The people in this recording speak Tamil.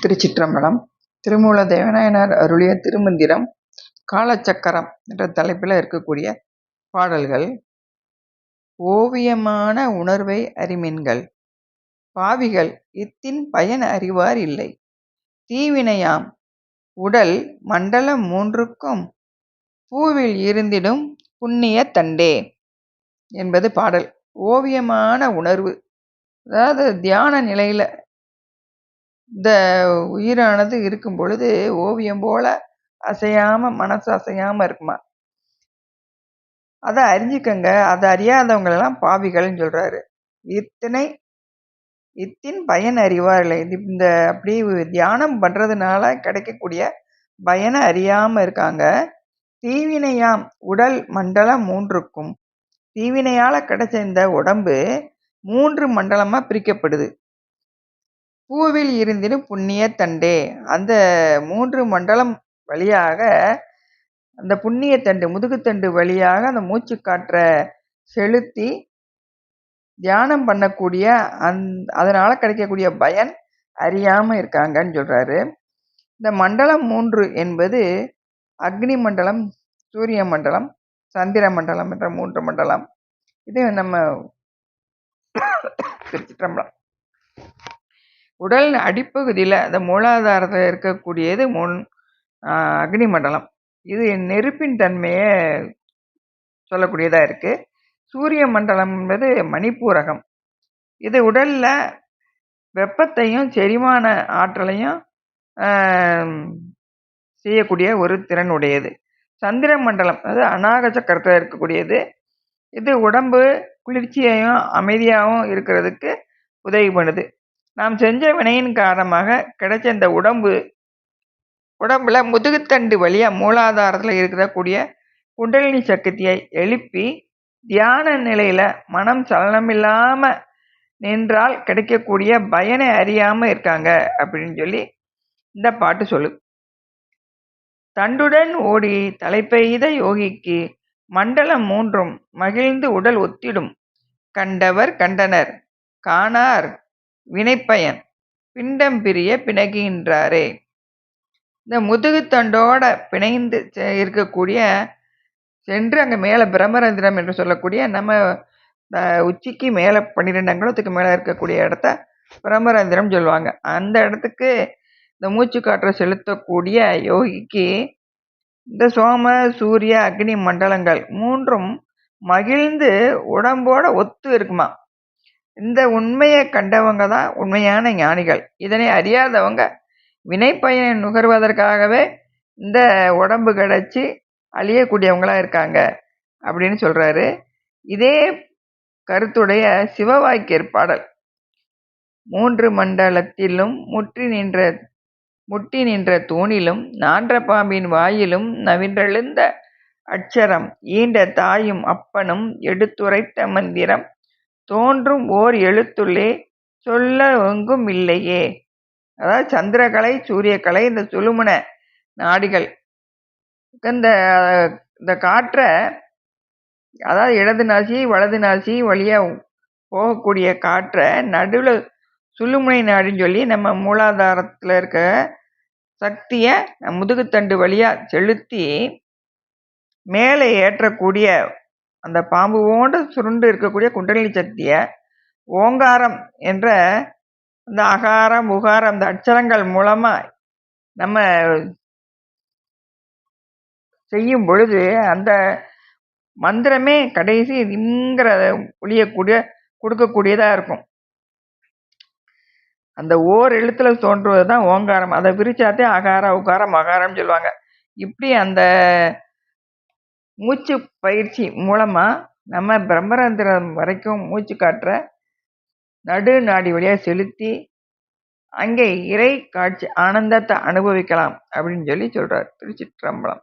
திருச்சிற்றம்பலம். திருமூல தேவநாயனார் அருளிய திருமந்திரம் காலச்சக்கரம் என்ற தலைப்பில் இருக்கக்கூடிய பாடல்கள். ஓவியமான உணர்வை அறிமின்கள், பாவிகள் இத்தின் பயன் அறிவார் இல்லை. தீவினையாம் உடல் மண்டலம் மூன்றுக்கும் பூவில் இருந்திடும் புண்ணிய தண்டே என்பது பாடல். ஓவியமான உணர்வு, அதாவது தியான நிலையில இந்த உயிரானது இருக்கும் பொழுது ஓவியம் போல அசையாம, மனசு அசையாம இருக்குமா. அதை அறிஞ்சிக்கங்க. அதை அறியாதவங்களெல்லாம் பாவிகள்னு சொல்றாரு. இத்தின் பயன் அறிவார் இல்லை. இந்த அப்படி தியானம் பண்றதுனால கிடைக்கக்கூடிய பயனை அறியாம இருக்காங்க. தீவினையாம் உடல் மண்டலம் மூன்றுக்கும், தீவினையால கிடைச்ச இந்த உடம்பு 3 மண்டலமா பிரிக்கப்படுது. பூவில் இருந்திடும் புண்ணிய தண்டே, அந்த 3 மண்டலம் வழியாக அந்த புண்ணிய தண்டு, முதுகுத்தண்டு வழியாக அந்த மூச்சு காற்ற செலுத்தி தியானம் பண்ணக்கூடிய அதனால கிடைக்கக்கூடிய பயன் அறியாம இருக்காங்கன்னு சொல்றாரு. இந்த மண்டலம் 3 என்பது அக்னி மண்டலம், சூரிய மண்டலம், சந்திர மண்டலம் என்ற 3 மண்டலம். இது நம்ம திருச்சிற்றம்பலம். உடல் அடிப்பகுதியில் அந்த மூலாதாரத்தில் இருக்கக்கூடியது அக்னி மண்டலம். இது நெருப்பின் தன்மையை சொல்லக்கூடியதா இருக்கு. சூரிய மண்டலம் என்பது மணிப்பூரகம். இது உடல்ல வெப்பத்தையும் செரிமான ஆற்றலையும் செய்யக்கூடிய ஒரு திறன் உடையது. சந்திர மண்டலம் அது அநாக சக்கரத்தில் இருக்கக்கூடியது. இது உடம்பு குளிர்ச்சியையும் அமைதியாகவும் இருக்கிறதுக்கு உதவி பண்ணுது. நாம் செஞ்ச வினையின் காரணமாக கிடைச்ச இந்த உடம்புல முதுகுத்தண்டு வழியா மூலாதாரத்தில் இருக்கக்கூடிய குண்டலினி சக்தியை எழுப்பி தியான நிலையில மனம் சலனமில்லாம நின்றால் கிடைக்கக்கூடிய பயனை அறியாம இருக்காங்க அப்படின்னு சொல்லி இந்த பாட்டு சொல்லு. தண்டுடன் ஓடி தலைப்பெய்த யோகிக்கு மண்டலம் 3 மகிழ்ந்து உடல் ஒத்திடும். கண்டவர் கண்டனர் காணார் வினைப்பயன் பிண்டம் பிரிய பிணகுகின்றாரே. இந்த முதுகுத்தண்டோட பிணைந்து இருக்கக்கூடிய சென்று அங்கே மேலே பிரம்மரந்திரம் என்று சொல்லக்கூடிய நம்ம உச்சிக்கு மேலே 12 அங்குலத்துக்கு மேலே இருக்கக்கூடிய இடத்த பிரம்மரந்திரம் சொல்லுவாங்க. அந்த இடத்துக்கு இந்த மூச்சு காற்றை செலுத்தக்கூடிய யோகிக்கு இந்த சோம சூரிய அக்னி மண்டலங்கள் 3ம் மகிழ்ந்து உடம்போட ஒத்து இருக்குமா. இந்த உண்மையை கண்டவங்க தான் உண்மையான ஞானிகள். இதனை அறியாதவங்க வினைப்பயனை நுகர்வதற்காகவே இந்த உடம்பு கிடைச்சி அழியக்கூடியவங்களா இருக்காங்க அப்படின்னு சொல்றாரு. இதே கருத்துடைய சிவவாக்கியர் பாடல். 3 மண்டலத்திலும் முட்டி நின்ற தூணிலும் நான்ற பாம்பின் வாயிலும் நவின்றெழுந்த அட்சரம் ஈண்ட தாயும் அப்பனும் எடுத்துரைத்த மந்திரம் தோன்றும் ஓர் எழுத்துள்ளே சொல்ல எங்கும் இல்லையே. அதாவது சந்திரகலை, சூரியகலை, இந்த சுழுமுன நாடிகள் இந்த காற்றை, அதாவது இடது நாசி வலது நாசி வழியா போகக்கூடிய காற்றை நடுவில் சுழுமுனை நாடின்னு சொல்லி நம்ம மூலாதாரத்தில் இருக்க சக்தியை முதுகுத்தண்டு வழியா செலுத்தி மேலே ஏற்றக்கூடிய அந்த பாம்பு போன்ற சுருண்டு இருக்கக்கூடிய குண்டலினி சக்தியை ஓங்காரம் என்ற அந்த அகாரம் உகாரம் அந்த அட்சரங்கள் மூலமா நம்ம செய்யும் பொழுது அந்த மந்திரமே கடைசி இங்கிற கொடுக்கக்கூடியதா இருக்கும். அந்த ஓர் எழுத்துல தோன்றுவது தான் ஓங்காரம். அதை விரிச்சாத்தே அகார உகாரம் மகாரம் சொல்லுவாங்க. இப்படி அந்த மூச்சு பயிற்சி மூலமா நம்ம பிரம்மரந்திரம் வரைக்கும் மூச்சு காற்ற நடு நாடி வழியா செலுத்தி அங்கே இறை காட்சி ஆனந்தத்தை அனுபவிக்கலாம் அப்படின்னு சொல்லி சொல்றார். திருச்சிற்றம்பலம்.